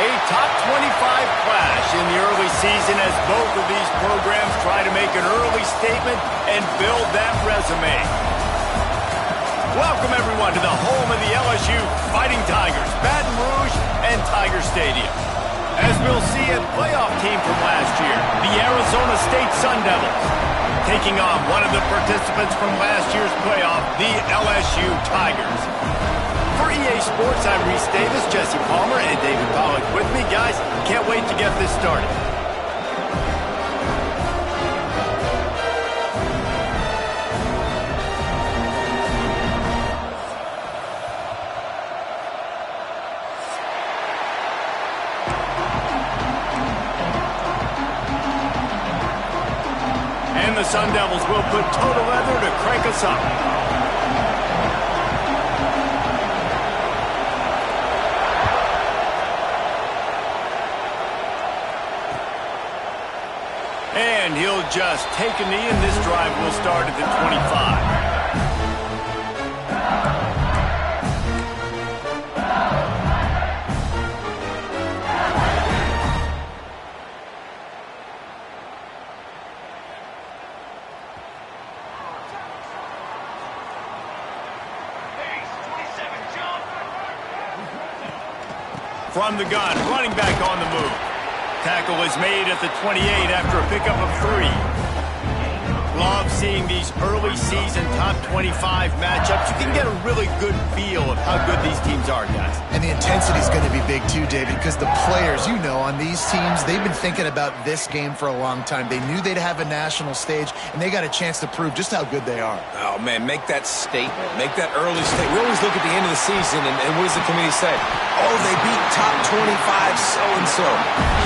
A top 25 clash in the early season as both of these programs try to make an early statement and build that resume. Welcome, everyone, to the home of the LSU Fighting Tigers, Baton Rouge and Tiger Stadium. As we'll see, a playoff team from last year, the Arizona State Sun Devils, taking on one of the participants from last year's playoff, the LSU Tigers. For EA Sports, I'm Reese Davis, Jesse Palmer, and David Pollack with me. Guys, can't wait to get this started. And the Sun Devils will put total leather to crank us up. And he'll just take a knee, and this drive will start at the 25. From the gun, running back on the move. Tackle is made at the 28 after a pickup of 3. Love seeing these early season top 25 matchups. You can get a really good feel of how good these teams are, guys. And the intensity is going to be big too, David, because the players, you know, on these teams, they've been thinking about this game for a long time. They knew they'd have a national stage, and they got a chance to prove just how good they are. Oh, man, make that statement. Make that early statement. We always look at the end of the season, and what does the committee say? Oh, they beat top 25 so-and-so.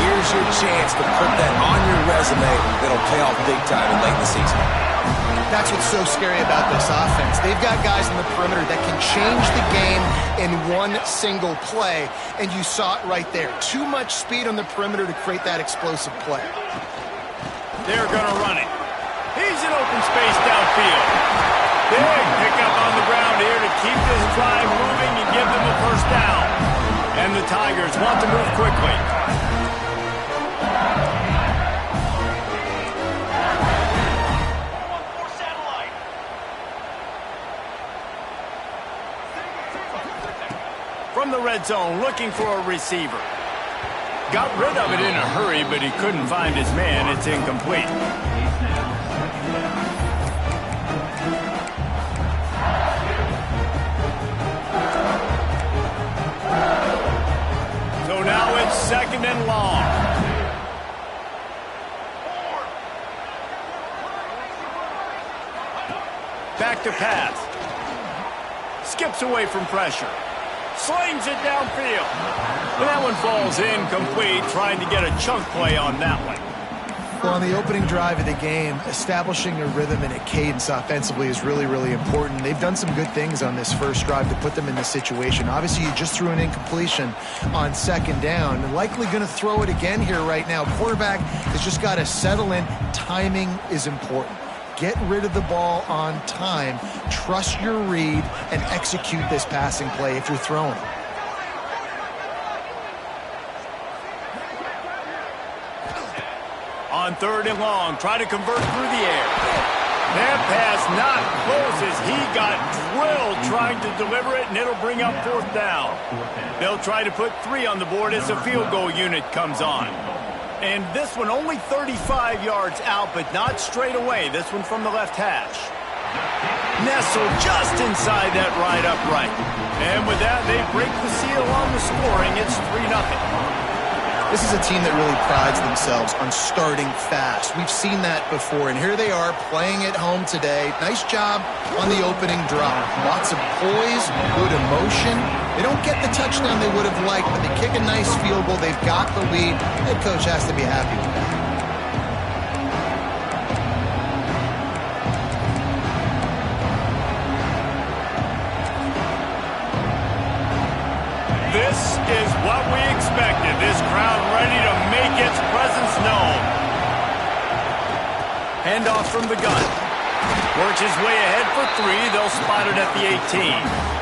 Here's your chance to put that on your resume that'll pay off big time and late in the season. That's what's so scary about this offense. They've got guys in the perimeter that can change the game in one single play, and you saw it right there. Too much speed on the perimeter to create that explosive play. They're going to run it. He's in open space downfield. Big pickup on the ground here to keep this drive moving and give them a first down. And the Tigers want to move quickly. From the red zone, looking for a receiver. Got rid of it in a hurry, but he couldn't find his man. It's incomplete. So now it's second and long. Back to pass. Skips away from pressure. Slings it downfield. And that one falls incomplete, trying to get a chunk play on that one. Well, on the opening drive of the game, establishing a rhythm and a cadence offensively is really, really important. They've done some good things on this first drive to put them in this situation. Obviously, you just threw an incompletion on second down. And likely going to throw it again here right now. Quarterback has just got to settle in. Timing is important. Get rid of the ball on time. Trust your read and execute this passing play if you're throwing it. On third and long, try to convert through the air. That pass not close as he got drilled trying to deliver it, and it'll bring up fourth down. They'll try to put 3 on the board as the field goal unit comes on. And this one only 35 yards out, but not straight away. This one from the left hash. Nestled just inside that right upright. And with that, they break the seal on the scoring. It's 3-0. This is a team that really prides themselves on starting fast. We've seen that before, and here they are playing at home today. Nice job on the opening drive. Lots of poise, good emotion. They don't get the touchdown they would have liked, but they kick a nice field goal. They've got the lead. Head coach has to be happy with that. This is what we expected. This crowd ready to make its presence known. Handoff from the gun. Works his way ahead for 3. They'll spot it at the 18.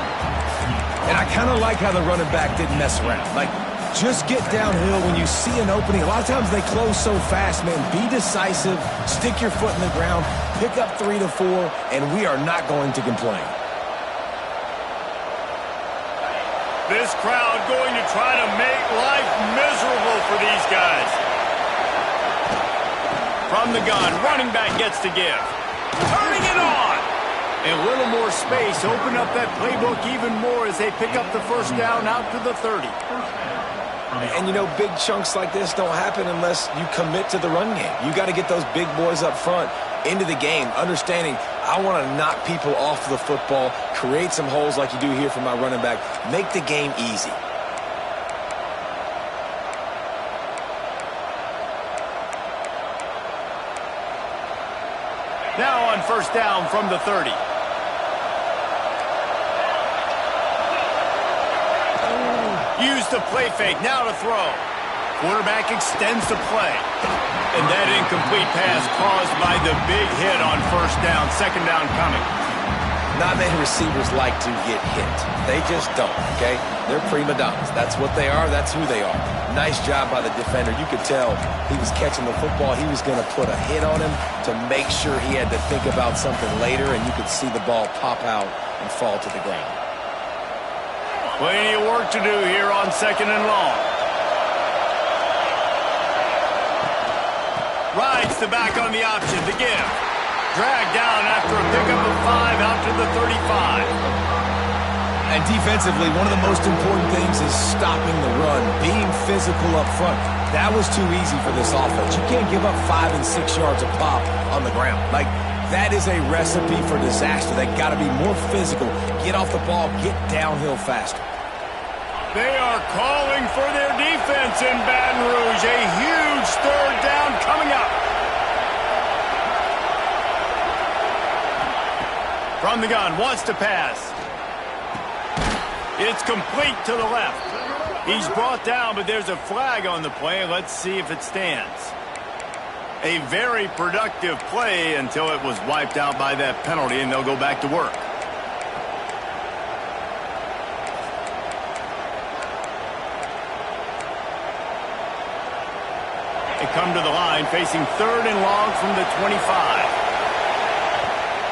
And I kind of like how the running back didn't mess around. Like, Just get downhill when you see an opening. A lot of times they close so fast, man. Be decisive, stick your foot in the ground, pick up 3 to 4, and we are not going to complain. This crowd going to try to make life miserable for these guys. From the gun, running back gets to give. Turning it on. And a little more space, open up that playbook even more as they pick up the first down out to the 30. And, you know, big chunks like this don't happen unless you commit to the run game. You got to get those big boys up front into the game, understanding I want to knock people off the football, create some holes like you do here for my running back, make the game easy. Now on first down from the 30. Use the play fake, now to throw. Quarterback extends the play. And that incomplete pass caused by the big hit on first down, second down coming. Not many receivers like to get hit. They just don't, okay? They're prima donnas. That's what they are. That's who they are. Nice job by the defender. You could tell he was catching the football. He was going to put a hit on him to make sure he had to think about something later, and you could see the ball pop out and fall to the ground. Plenty of work to do here on second and long. Rides the back on the option to give. Dragged down after a pickup of 5 out to the 35. And defensively, one of the most important things is stopping the run, being physical up front. That was too easy for this offense. You can't give up 5 and 6 yards a pop on the ground. Like, that is a recipe for disaster. They got to be more physical, get off the ball, get downhill faster. They are calling for their defense in Baton Rouge. A huge third down coming up. From the gun, wants to pass. It's complete to the left. He's brought down, but there's a flag on the play. Let's see if it stands. A very productive play until it was wiped out by that penalty, and they'll go back to work. They come to the line, facing third and long from the 25.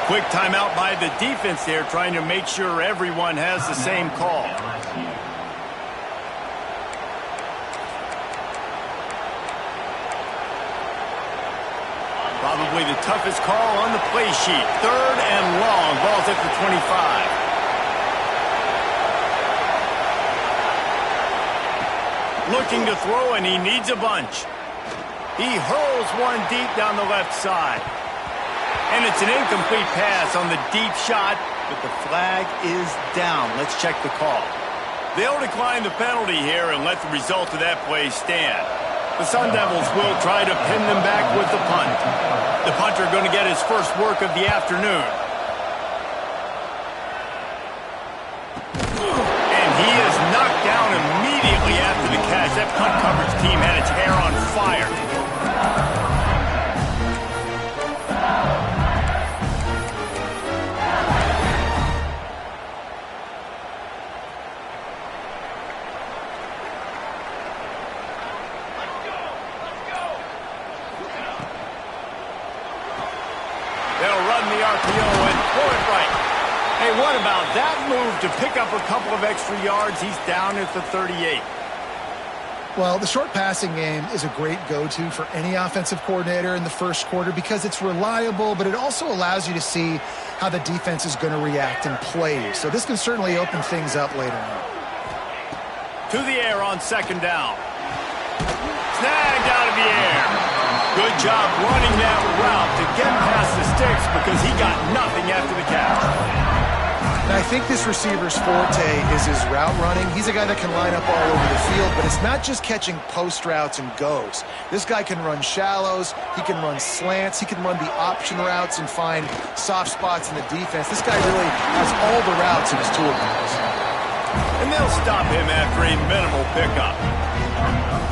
Quick timeout by the defense there, trying to make sure everyone has the same call. Probably the toughest call on the play sheet. Third and long, ball's at the 25. Looking to throw, and he needs a bunch. He hurls one deep down the left side. And it's an incomplete pass on the deep shot, but the flag is down. Let's check the call. They'll decline the penalty here and let the result of that play stand. The Sun Devils will try to pin them back with the punt. The punter going to get his first work of the afternoon. And he is knocked down immediately after the catch. That punt coverage team had its hair on fire. Hey, what about that move to pick up a couple of extra yards? He's down at the 38. Well, the short passing game is a great go-to for any offensive coordinator in the first quarter because it's reliable, but it also allows you to see how the defense is going to react and play. So this can certainly open things up later on. To the air on second down. Snagged out of the air. Good job running that route to get past the sticks because he got nothing after the catch. And I think this receiver's forte is his route running. He's a guy that can line up all over the field, but it's not just catching post routes and goes. This guy can run shallows, he can run slants, he can run the option routes and find soft spots in the defense. This guy really has all the routes in his toolbox. And they'll stop him after a minimal pickup.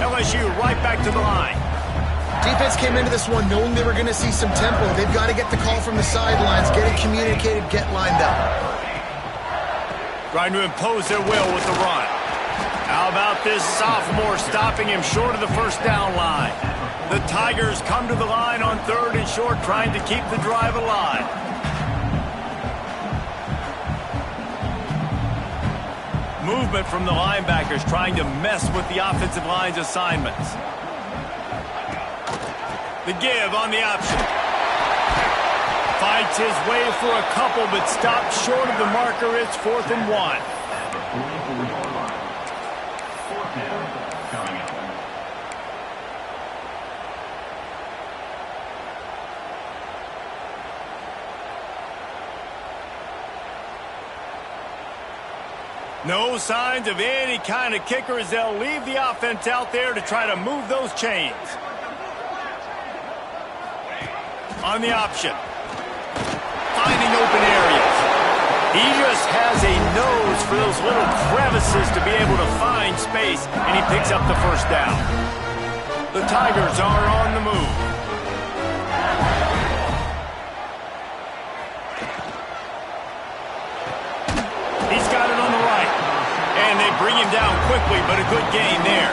LSU right back to the line. Defense came into this one knowing they were going to see some tempo. They've got to get the call from the sidelines, get it communicated, get lined up. Trying to impose their will with the run. How about this sophomore stopping him short of the first down line. The Tigers come to the line on 3rd and short, trying to keep the drive alive. Movement from the linebackers trying to mess with the offensive line's assignments. The give on the option. Fights his way for a couple, but stops short of the marker. It's 4th and 1. No signs of any kind of kicker as they'll leave the offense out there to try to move those chains. On the option. Finding open areas. He just has a nose for those little crevices to be able to find space, and he picks up the first down. The Tigers are on the move. He's got it on the right. And they bring him down quickly, but a good gain there.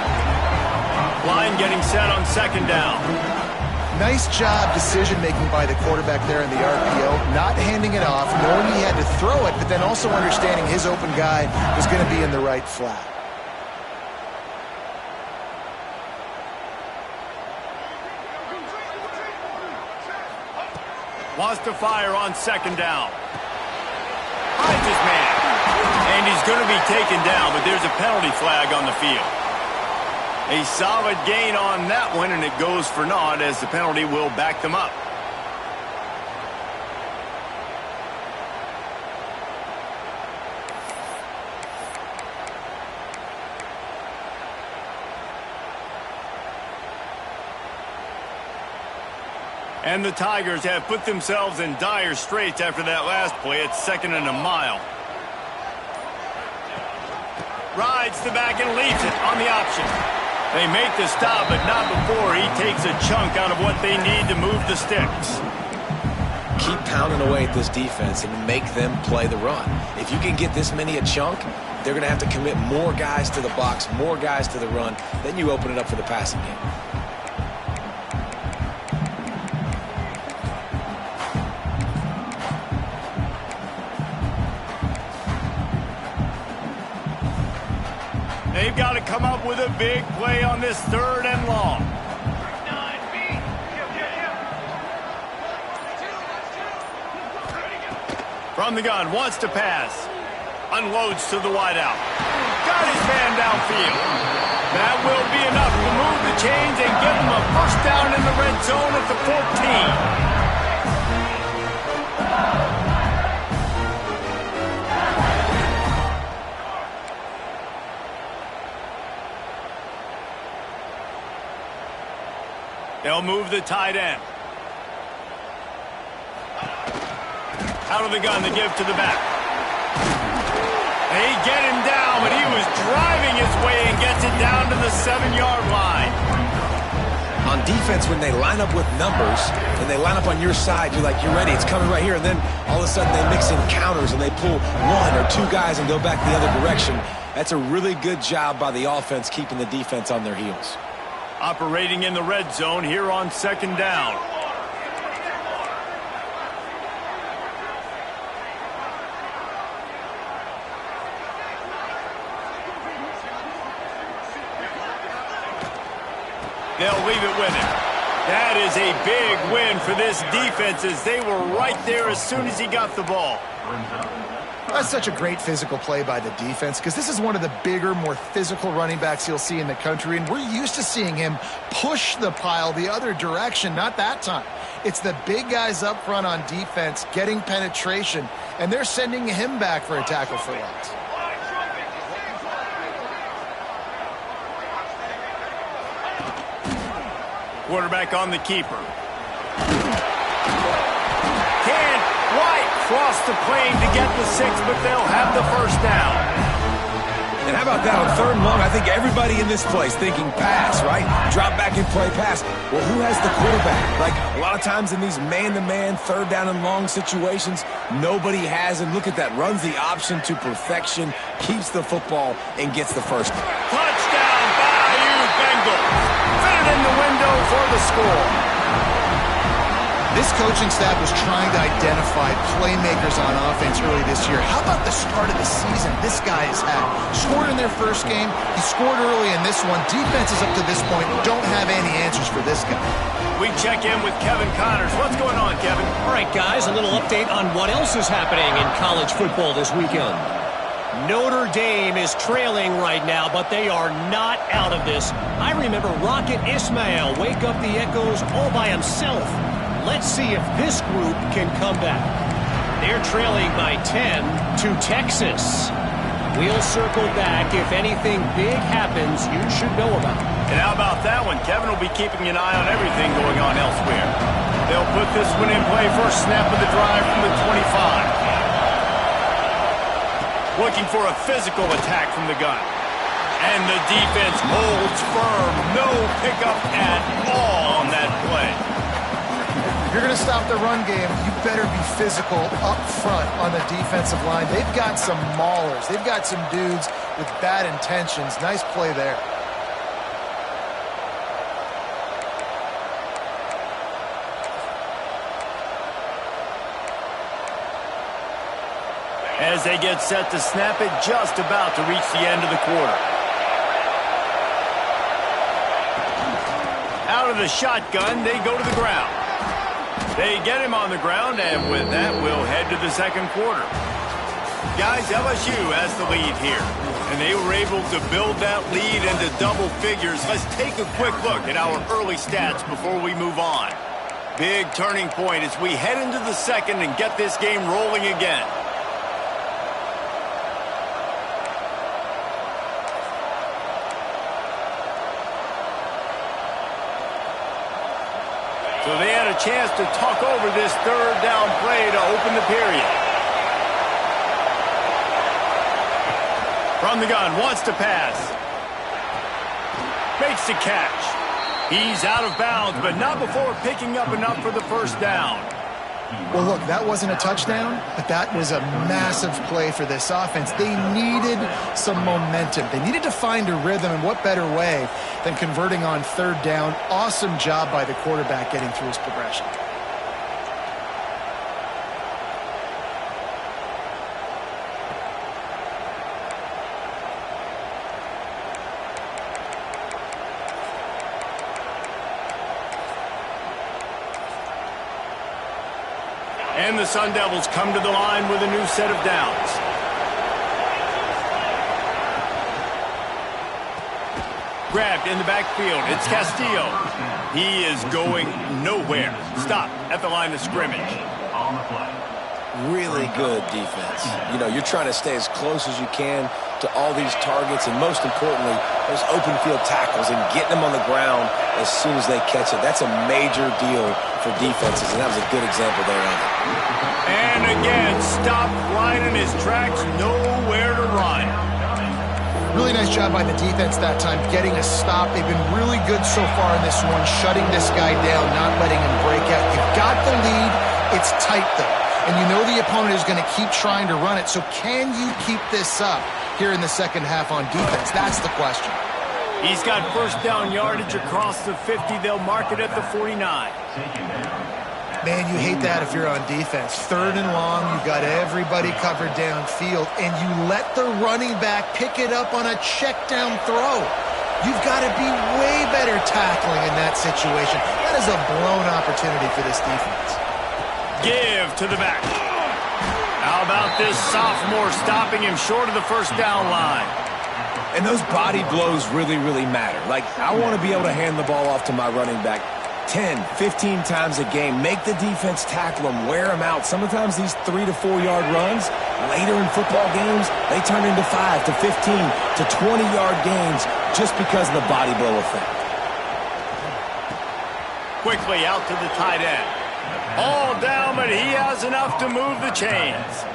Line getting set on 2nd down. Nice job decision-making by the quarterback there in the RPO, not handing it off, knowing he had to throw it, but then also understanding his open guy was going to be in the right flat. Wants to fire on 2nd down. Hides his man. And he's going to be taken down, but there's a penalty flag on the field. A solid gain on that one, and it goes for naught as the penalty will back them up. And the Tigers have put themselves in dire straits after that last play. It's 2nd and a mile. Rides the back and leaves it on the option. They make the stop, but not before he takes a chunk out of what they need to move the sticks. Keep pounding away at this defense and make them play the run. If you can get this many a chunk, they're going to have to commit more guys to the box, more guys to the run. Then you open it up for the passing game. They've got to come up with a big play on this 3rd and long. From the gun, wants to pass. Unloads to the wideout. Got his man downfield. That will be enough to move the chains and give him a first down in the red zone at the 14. They'll move the tight end. Out of the gun, the give to the back. They get him down, but he was driving his way and gets it down to the 7-yard line. On defense, when they line up with numbers and they line up on your side, you're like, you're ready, it's coming right here. And then all of a sudden they mix in counters and they pull 1 or 2 guys and go back the other direction. That's a really good job by the offense keeping the defense on their heels. Operating in the red zone here on 2nd down. They'll leave it with him. That is a big win for this defense as they were right there as soon as he got the ball. That's such a great physical play by the defense because this is one of the bigger, more physical running backs you'll see in the country, and we're used to seeing him push the pile the other direction, not that time. It's the big guys up front on defense getting penetration, and they're sending him back for a tackle for loss. Quarterback on the keeper. Can't quite cross the plane to get the 6, but they'll have the first down. And how about that on 3rd and long? I think everybody in this place thinking pass, right? Drop back and play pass. Well, who has the quarterback? Like a lot of times in these man-to-man, 3rd down and long situations, nobody has him. Look at that. Runs the option to perfection, keeps the football, and gets the first. Touchdown! goes. Fitted in the window for the score. This coaching staff was trying to identify playmakers on offense early this year. How about the start of the season this guy has had? Scored in their first game. He scored early in this one. Defenses up to this point don't have any answers for this guy. We check in with Kevin Connors. What's going on, Kevin? All right, guys, a little update on what else is happening in college football this weekend. Notre Dame is trailing right now, but they are not out of this. I remember Rocket Ismail wake up the echoes all by himself. Let's see if this group can come back. They're trailing by 10 to Texas. We'll circle back. If anything big happens, you should know about it. And how about that one? Kevin will be keeping an eye on everything going on elsewhere. They'll put this one in play. First snap of the drive from the 25. Looking for a physical attack from the gun. And the defense holds firm. No pickup at all on that play. If you're going to stop the run game, you better be physical up front on the defensive line. They've got some maulers. They've got some dudes with bad intentions. Nice play there. As they get set to snap it, just about to reach the end of the quarter. Out of the shotgun, they go to the ground. They get him on the ground, and with that, we'll head to the second quarter. Guys, LSU has the lead here, and they were able to build that lead into double figures. Let's take a quick look at our early stats before we move on. Big turning point as we head into the second and get this game rolling again. So they had a chance to talk over this third down play to open the period. From the gun, wants to pass. Makes the catch. He's out of bounds, but not before picking up enough for the first down. Well, look, that wasn't a touchdown, but that was a massive play for this offense. They needed some momentum. They needed to find a rhythm, and what better way than converting on third down. Awesome job by the quarterback getting through his progression. And the Sun Devils come to the line with a new set of downs. Grabbed in the backfield. It's Castillo. He is going nowhere. Stop at the line of scrimmage. Really good defense. You know, you're trying to stay as close as you can to all these targets, and most importantly, those open field tackles and getting them on the ground as soon as they catch it. That's a major deal for defenses, and that was a good example there of it. And again, stopped right in his tracks, nowhere to run. Really nice job by the defense that time, getting a stop. They've been really good so far in this one, shutting this guy down, not letting him break out. You've got the lead. It's tight, though. And you know the opponent is going to keep trying to run it. So can you keep this up here in the second half on defense? That's the question. He's got first down yardage across the 50. They'll mark it at the 49. Man, you hate that if you're on defense. Third and long, you've got everybody covered downfield, and you let the running back pick it up on a check down throw. You've got to be way better tackling in that situation. That is a blown opportunity for this defense. Give to the back. How about this sophomore stopping him short of the first down line? And those body blows really, really matter. Like, I want to be able to hand the ball off to my running back 10, 15 times a game. Make the defense tackle them, wear them out. Sometimes these 3 to 4 yard runs, later in football games, they turn into 5 to 15 to 20 yard gains just because of the body blow effect. Quickly out to the tight end. All down, but he has enough to move the chains.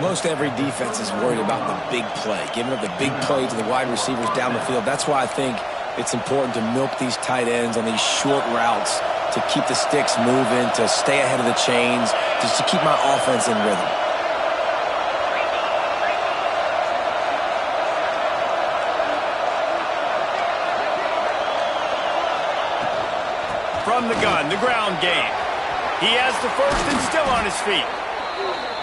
Most every defense is worried about the big play, giving up the big play to the wide receivers down the field. That's why I think it's important to milk these tight ends on these short routes to keep the sticks moving, to stay ahead of the chains, just to keep my offense in rhythm. from the gun, the ground game. He has the first and still on his feet.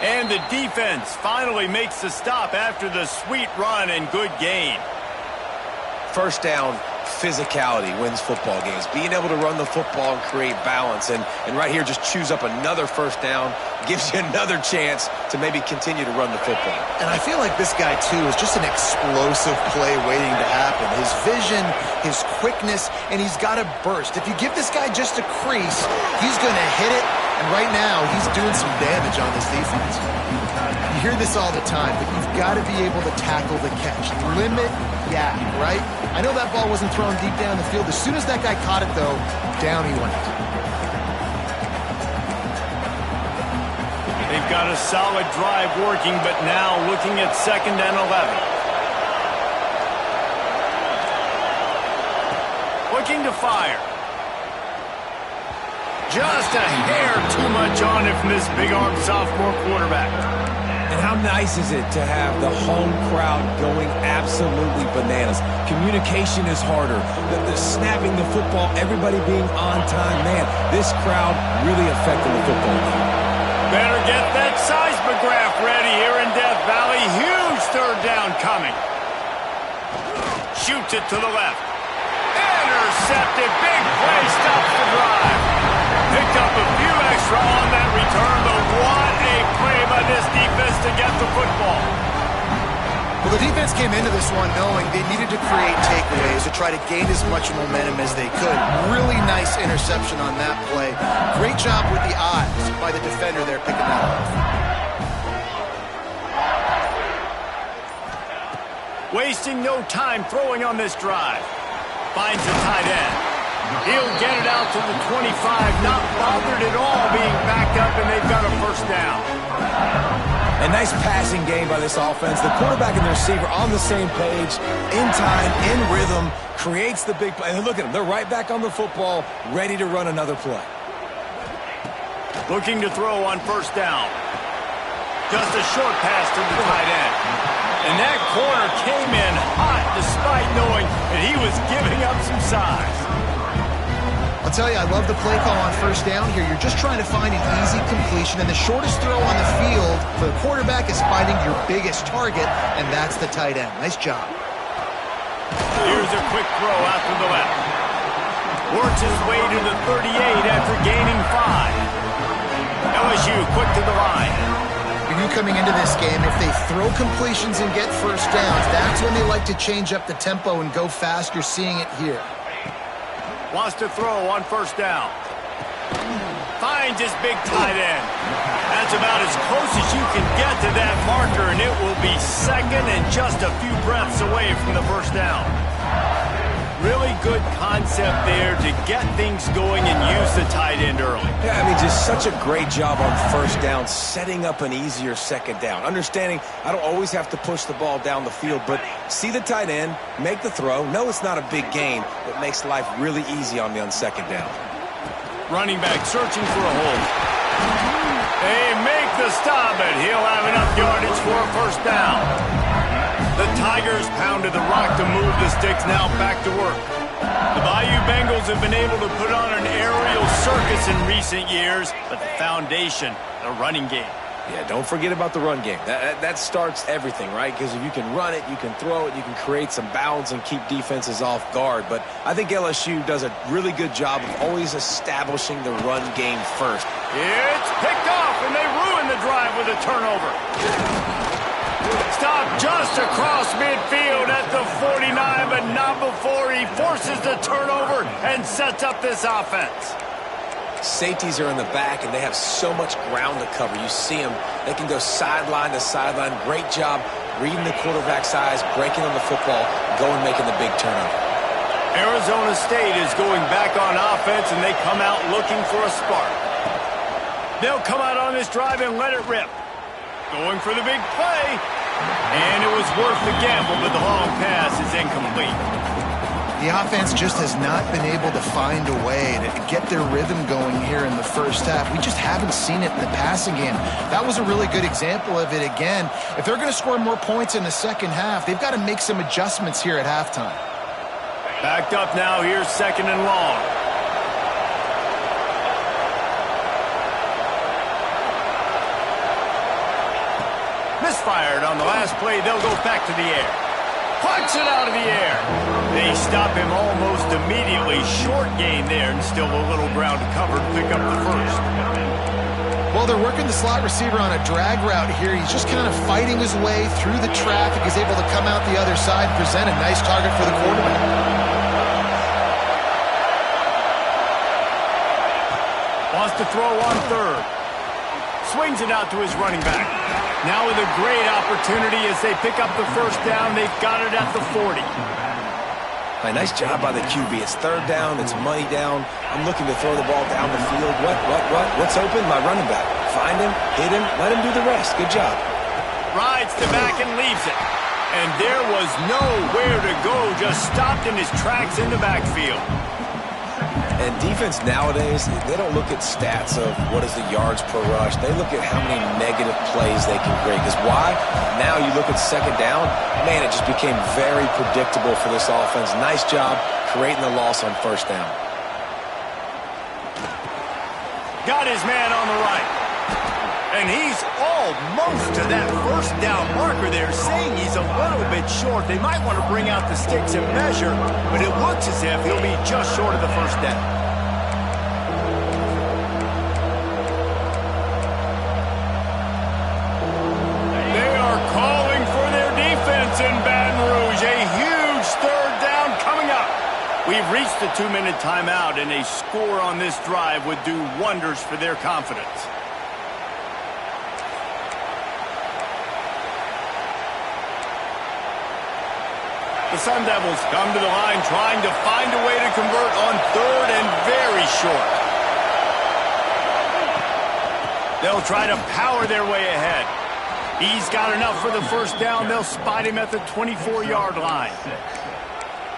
And the defense finally makes the stop after the sweet run and good gain. First down, physicality wins football games. Being able to run the football and create balance. And right here, just choose up another first down. Gives you another chance to maybe continue to run the football. And I feel like this guy, too, is just an explosive play waiting to happen. His vision, his quickness, and he's got a burst. If you give this guy just a crease, he's going to hit it. And right now, he's doing some damage on this defense. You hear this all the time, but you've got to be able to tackle the catch. Limit yak, right? I know that ball wasn't thrown deep down the field. As soon as that guy caught it, though, down he went. They've got a solid drive working, but now looking at 2nd and 11. Looking to fire. Just a hair too much on it from this big-armed sophomore quarterback. And how nice is it to have the home crowd going absolutely bananas? Communication is harder. The snapping the football, everybody being on time. Man, this crowd really affecting the football game. Better get that seismograph ready here in Death Valley. Huge 3rd down coming. Shoots it to the left. Intercepted. Big play. Stops the drive. Picked up a few extra on that return, but what a play by this defense to get the football. Well, the defense came into this one knowing they needed to create takeaways to try to gain as much momentum as they could. Really nice interception on that play. Great job with the eyes by the defender there picking that off. Wasting no time throwing on this drive. Finds the tight end. He'll get it out to the 25, not bothered at all being backed up, and they've got a first down. A nice passing game by this offense. The quarterback and the receiver on the same page, in time, in rhythm, creates the big play. And look at them. They're right back on the football, ready to run another play. Looking to throw on 1st down. Just a short pass to the tight end. And that corner came in hot despite knowing that he was giving up some size. I'll tell you, I love the play call on 1st down here. You're just trying to find an easy completion, and the shortest throw on the field for the quarterback is finding your biggest target, and that's the tight end. Nice job. Here's a quick throw out to the left. Works his way to the 38 after gaining 5. LSU quick to the line. For you coming into this game, if they throw completions and get 1st downs, that's when they like to change up the tempo and go fast. You're seeing it here. Wants to throw on 1st down. Finds his big tight end. That's about as close as you can get to that marker, and it will be 2nd and just a few breaths away from the 1st down. Really good concept there to get things going and use the tight end early. Yeah, I mean, just such a great job on 1st down, setting up an easier 2nd down. Understanding I don't always have to push the ball down the field, but see the tight end, make the throw. No, it's not a big gain, but makes life really easy on me on 2nd down. Running back searching for a hole. They make the stop, and he'll have enough yardage for a 1st down. The Tigers pounded the rock to move the sticks, now back to work. The Bayou Bengals have been able to put on an aerial circus in recent years, but the foundation, the running game. Yeah, don't forget about the run game. That starts everything, right? Because if you can run it, you can throw it, you can create some balance and keep defenses off guard. But I think LSU does a really good job of always establishing the run game first. It's picked off, and they ruin the drive with a turnover. Stop just across midfield at the 49, but not before he forces the turnover and sets up this offense. Safeties are in the back, and they have so much ground to cover. You see them. They can go sideline to sideline. Great job reading the quarterback's eyes, breaking on the football, going making the big turnover. Arizona State is going back on offense, and they come out looking for a spark. They'll come out on this drive and let it rip. Going for the big play. And it was worth the gamble, but the long pass is incomplete. The offense just has not been able to find a way to get their rhythm going here in the 1st half. We just haven't seen it in the passing game. That was a really good example of it again. If they're going to score more points in the 2nd half, they've got to make some adjustments here at halftime. Backed up now, here's 2nd and long. Misfired on the last play. They'll go back to the air. Punts it out of the air. They stop him almost immediately. Short gain there and still a little ground to cover to pick up the first. Well, they're working the slot receiver on a drag route here. He's just kind of fighting his way through the traffic. He's able to come out the other side and present a nice target for the quarterback. Wants to throw on third. Swings it out to his running back. Now with a great opportunity as they pick up the first down. They've got it at the 40. Nice job by the QB. It's third down. It's money down. I'm looking to throw the ball down the field. What? What's open? My running back. Find him, hit him, let him do the rest. Good job. Rides the back and leaves it. And there was nowhere to go. Just stopped in his tracks in the backfield. And defense nowadays, they don't look at stats of what is the yards per rush. They look at how many negative plays they can create. Because why? Now you look at second down, man, it just became very predictable for this offense. Nice job creating the loss on first down. Got his man on the right. And he's almost to that first down marker there, saying he's a little bit short. They might want to bring out the sticks and measure, but it looks as if he'll be just short of the first down. They are calling for their defense in Baton Rouge. A huge third down coming up. We've reached the 2-minute timeout, and a score on this drive would do wonders for their confidence. The Sun Devils come to the line trying to find a way to convert on third and very short. They'll try to power their way ahead. He's got enough for the first down. They'll spot him at the 24-yard line.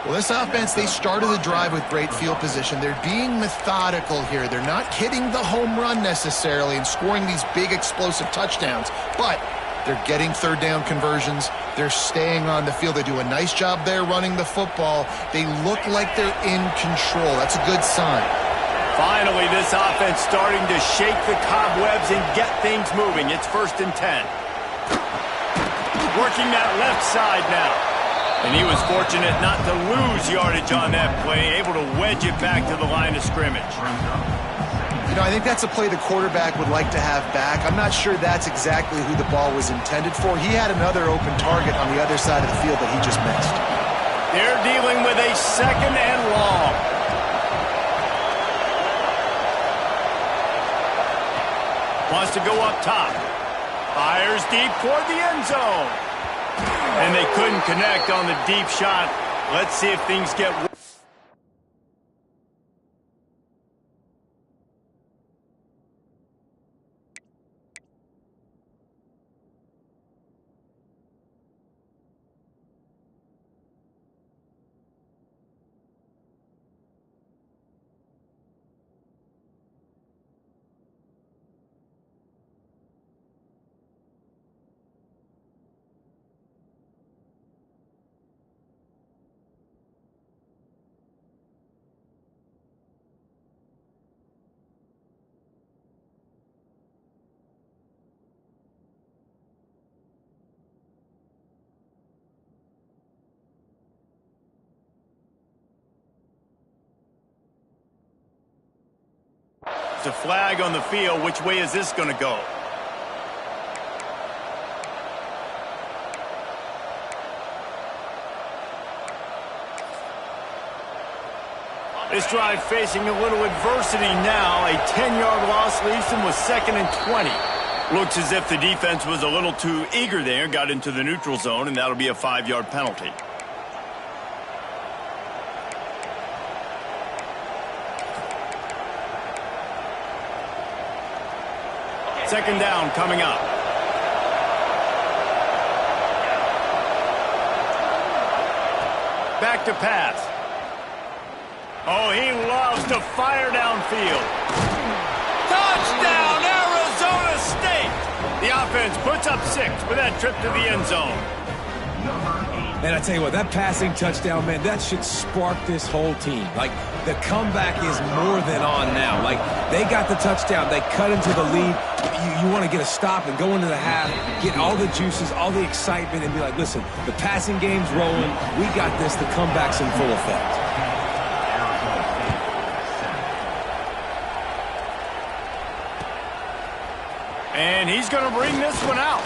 Well, this offense, they started the drive with great field position. They're being methodical here. They're not hitting the home run necessarily and scoring these big explosive touchdowns, but they're getting third down conversions. They're staying on the field. They do a nice job there running the football. They look like they're in control. That's a good sign. Finally, this offense starting to shake the cobwebs and get things moving. It's 1st and 10. Working that left side now. And he was fortunate not to lose yardage on that play, able to wedge it back to the line of scrimmage. You know, I think that's a play the quarterback would like to have back. I'm not sure that's exactly who the ball was intended for. He had another open target on the other side of the field that he just missed. They're dealing with a 2nd and long. Wants to go up top. Fires deep toward the end zone. And they couldn't connect on the deep shot. Let's see if things get worse. It's a flag on the field. Which way is this going to go? This drive facing a little adversity now. A 10-yard loss leaves them with 2nd and 20. Looks as if the defense was a little too eager there, got into the neutral zone, and that'll be a 5-yard penalty. Second down coming up. Back to pass. Oh, he loves to fire downfield. Touchdown, Arizona State! The offense puts up 6 with that trip to the end zone. And I tell you what, that passing touchdown, man, that should spark this whole team. Like, the comeback is more than on now. Like, they got the touchdown. They cut into the lead. You want to get a stop and go into the half, get all the juices, all the excitement, and be like, listen, the passing game's rolling. We got this. The comeback's in full effect. And he's going to bring this one out.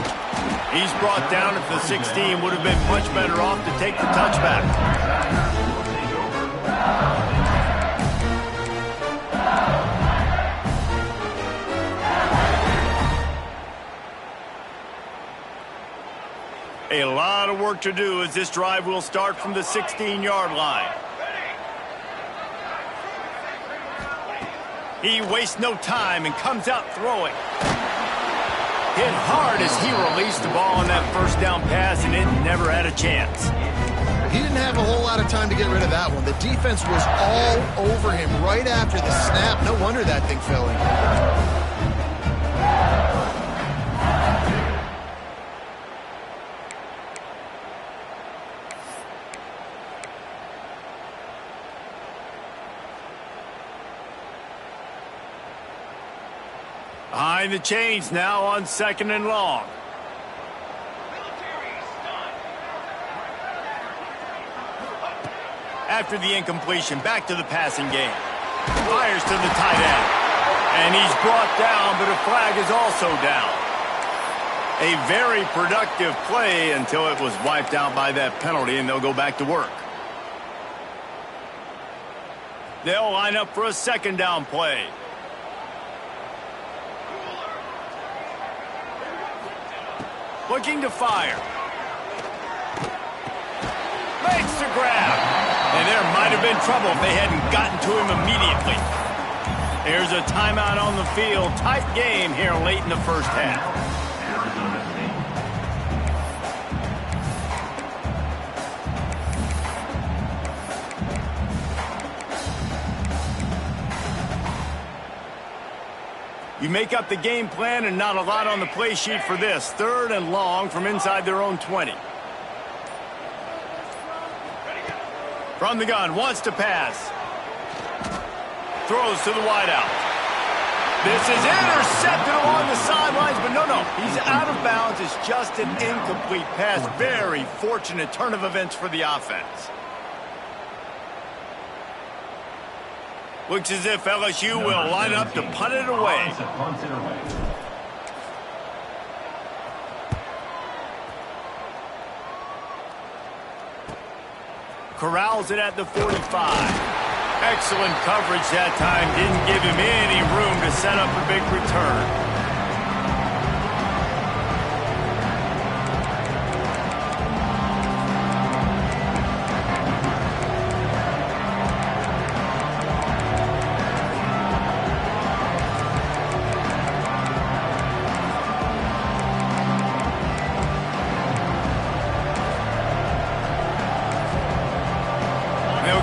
He's brought down at the 16. Would have been much better off to take the touchback. A lot of work to do as this drive will start from the 16-yard line. He wastes no time and comes out throwing. Hit hard as he released the ball on that first down pass, and it never had a chance. He didn't have a whole lot of time to get rid of that one. The defense was all over him right after the snap. No wonder that thing fell in. Behind the chains now on 2nd and long. After the incompletion, back to the passing game. Fires to the tight end. And he's brought down, but a flag is also down. A very productive play until it was wiped out by that penalty, and they'll go back to work. They'll line up for a 2nd down play. Looking to fire. Makes the grab. And there might have been trouble if they hadn't gotten to him immediately. There's a timeout on the field. Tight game here late in the first half. You make up the game plan and not a lot on the play sheet for this. 3rd and long from inside their own 20. From the gun, wants to pass. Throws to the wideout. This is intercepted along the sidelines, but no, he's out of bounds. It's just an incomplete pass. Very fortunate turn of events for the offense. Looks as if LSU will line up to punt it away. Corrals it at the 45. Excellent coverage that time. Didn't give him any room to set up a big return.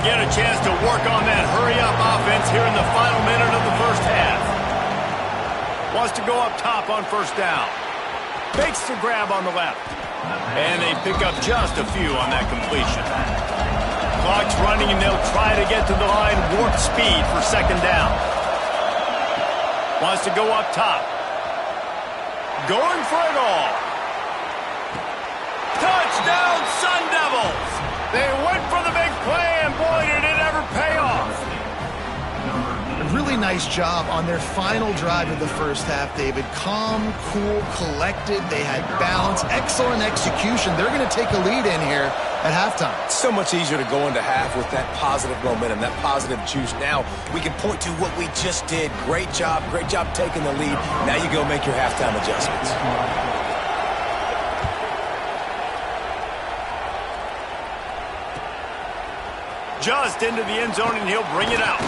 Get a chance to work on that hurry-up offense here in the final minute of the first half. Wants to go up top on 1st down. Fakes the grab on the left. And they pick up just a few on that completion. Clock's running, and they'll try to get to the line warp speed for 2nd down. Wants to go up top. Going for it all. Touchdown, Sun Devils! They went for the big play, and boy, did it ever pay off. A really nice job on their final drive of the first half, David. Calm, cool, collected. They had balance, excellent execution. They're going to take a lead in here at halftime. It's so much easier to go into half with that positive momentum, that positive juice. Now we can point to what we just did. Great job taking the lead. Now you go make your halftime adjustments. Just into the end zone, and he'll bring it out.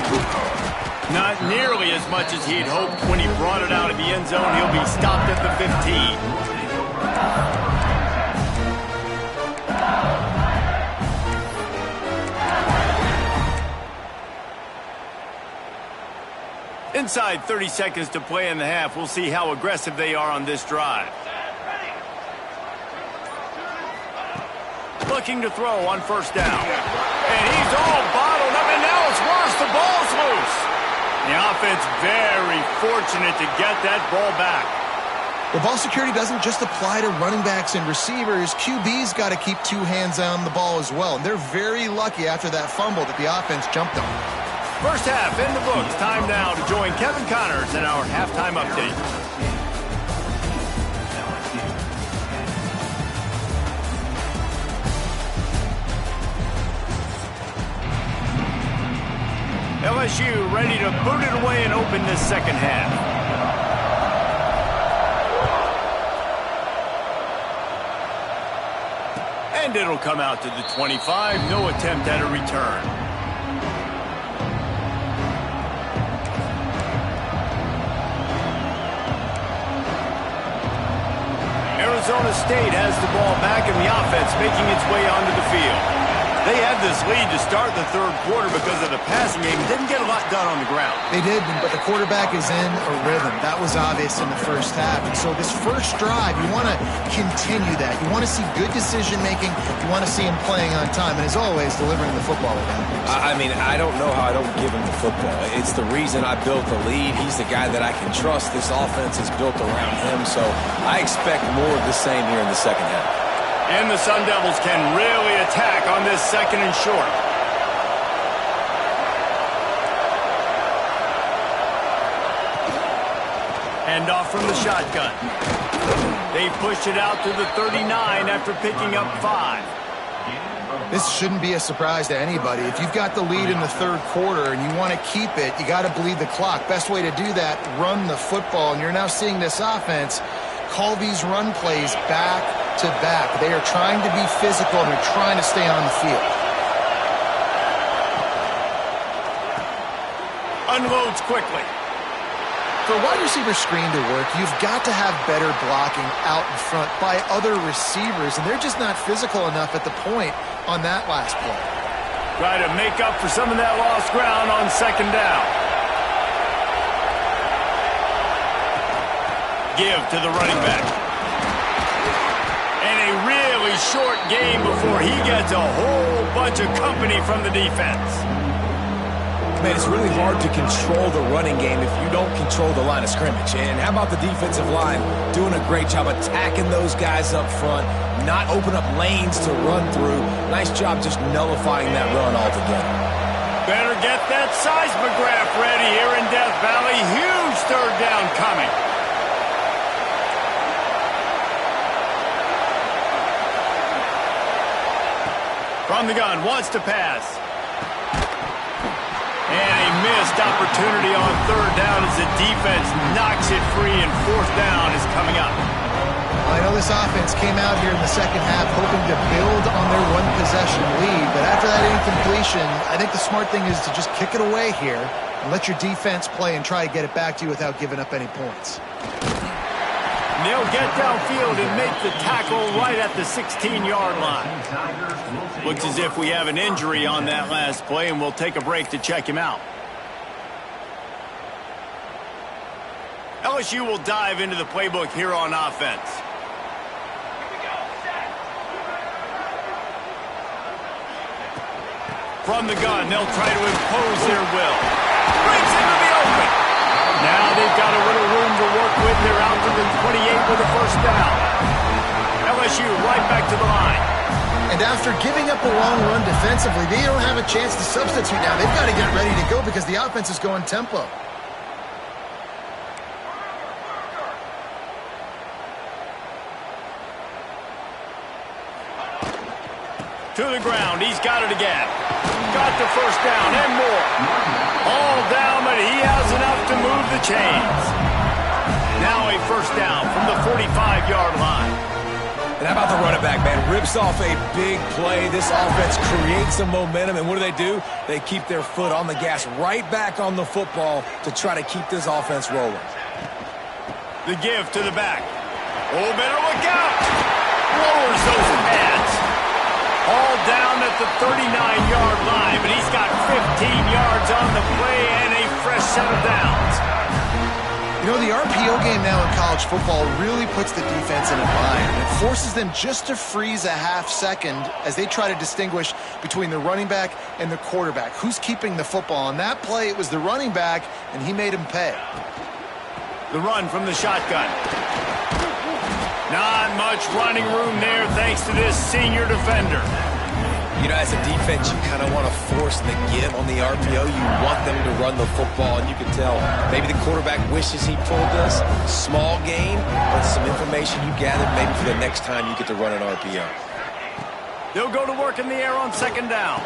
Not nearly as much as he'd hoped when he brought it out of the end zone. He'll be stopped at the 15. Inside 30 seconds to play in the half. We'll see how aggressive they are on this drive. looking to throw on first down. And he's all bottled up, and now it's worse. The ball's loose. The offense very fortunate to get that ball back. Well, ball security doesn't just apply to running backs and receivers. QB's got to keep two hands on the ball as well. And they're very lucky after that fumble that the offense jumped on. First half in the books. Time now to join Kevin Connors in our halftime update. LSU ready to boot it away and open this second half. And it'll come out to the 25. No attempt at a return. Arizona State has the ball back and the offense making its way onto the field. They had this lead to start the third quarter because of the passing game. Didn't get a lot done on the ground. They did, but the quarterback is in a rhythm. That was obvious in the first half. And so this first drive, you want to continue that. You want to see good decision-making. You want to see him playing on time. And as always, delivering the football without. I mean, I don't know how I don't give him the football. It's the reason I built the lead. He's the guy that I can trust. This offense is built around him. So I expect more of the same here in the second half. And the Sun Devils can really attack on this second and short. Hand off from the shotgun. They push it out to the 39 after picking up 5. This shouldn't be a surprise to anybody. If you've got the lead in the third quarter and you want to keep it, you got to bleed the clock. Best way to do that, run the football. And you're now seeing this offense call these run plays back to back. They are trying to be physical and they're trying to stay on the field. Unloads quickly. For a wide receiver screen to work, you've got to have better blocking out in front by other receivers, and they're just not physical enough at the point on that last play. Try to make up for some of that lost ground on second down. Give to the running back. And a really short game before he gets a whole bunch of company from the defense. Man, it's really hard to control the running game if you don't control the line of scrimmage. And how about the defensive line doing a great job attacking those guys up front, not open up lanes to run through. Nice job just nullifying that run altogether. Better get that seismograph ready here in Death Valley. Huge third down coming. From the gun, wants to pass. And a missed opportunity on third down as the defense knocks it free and fourth down is coming up. I know this offense came out here in the second half hoping to build on their one-possession lead, but after that incompletion, I think the smart thing is to just kick it away here and let your defense play and try to get it back to you without giving up any points. And they'll get downfield and make the tackle right at the 16-yard line. Looks as if we have an injury on that last play, and we'll take a break to check him out. LSU will dive into the playbook here on offense. From the gun, they'll try to impose their will. Breaks into the open. Now they've got a little room to work with. They're out to the 28 with a first down. LSU right back to the line. And after giving up a long run defensively, they don't have a chance to substitute now. They've got to get ready to go because the offense is going tempo. To the ground. He's got it again. Got the first down and more. All down, but he has enough to move the chains. Now a first down from the 45-yard line. And how about the running back, man? Rips off a big play. This offense creates some momentum, and what do? They keep their foot on the gas right back on the football to try to keep this offense rolling. The give to the back. Oh, better look out. Lowers those pads. All down at the 39-yard line, but he's got 15 yards on the play and a fresh set of downs. You know, the RPO game now in college football really puts the defense in a bind. And it forces them just to freeze a half second as they try to distinguish between the running back and the quarterback. Who's keeping the football? On that play, it was the running back, and he made him pay. The run from the shotgun. Not much running room there thanks to this senior defender. You know, as a defense, you kind of want to force the give on the RPO. You want them to run the football, and you can tell maybe the quarterback wishes he pulled this. Small gain, but some information you gathered maybe for the next time you get to run an RPO. They'll go to work in the air on second down.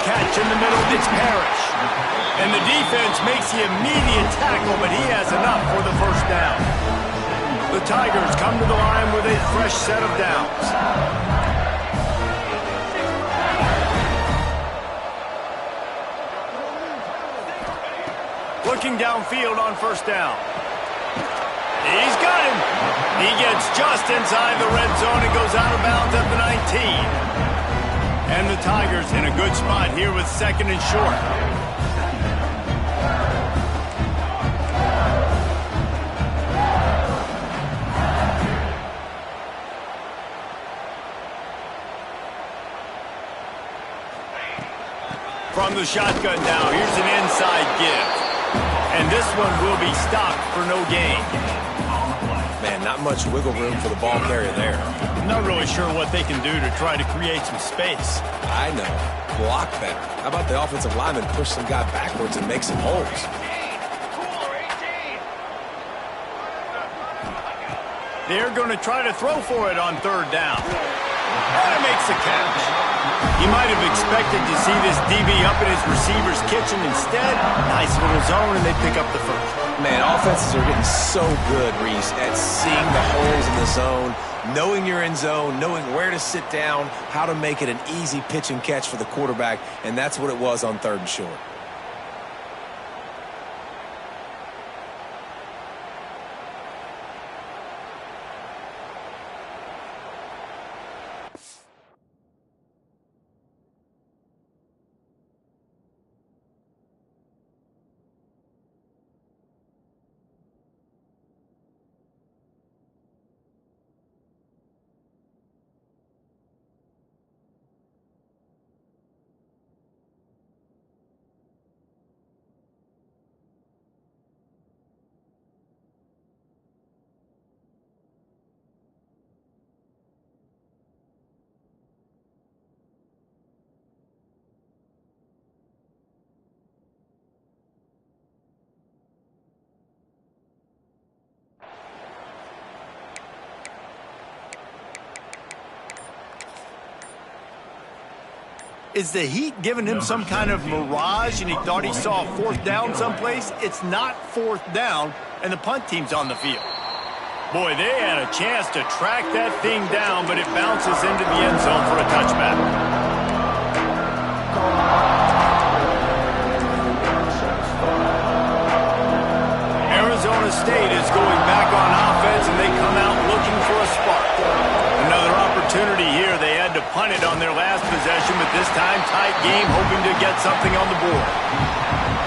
Catch in the middle, it's Parrish. And the defense makes the immediate tackle, but he has enough for the first down. The Tigers come to the line with a fresh set of downs. Looking downfield on first down. He's got him. He gets just inside the red zone and goes out of bounds at the 19. And the Tigers in a good spot here with second and short. From the shotgun now, here's an inside give. And this one will be stopped for no gain. Man, not much wiggle room for the ball carrier there. I'm not really sure what they can do to try to create some space. I know. Block better. How about the offensive lineman push some guy backwards and make some holes? They're going to try to throw for it on third down. And it makes the catch. You might have expected to see this DB up in his receiver's kitchen. Instead, nice little zone, and they pick up the first. Man, offenses are getting so good, Reese, at seeing the holes in the zone, knowing you're in zone, knowing where to sit down, how to make it an easy pitch and catch for the quarterback, and that's what it was on third and short. Is the heat giving him some kind of mirage and he thought he saw a fourth down someplace? It's not fourth down, and the punt team's on the field. Boy, they had a chance to track that thing down, but it bounces into the end zone for a touchback. Arizona State is going back on offense, and they come out looking for a spark. Another opportunity here. They had to punt it on their last possession, but this time tight game, hoping to get something on the board.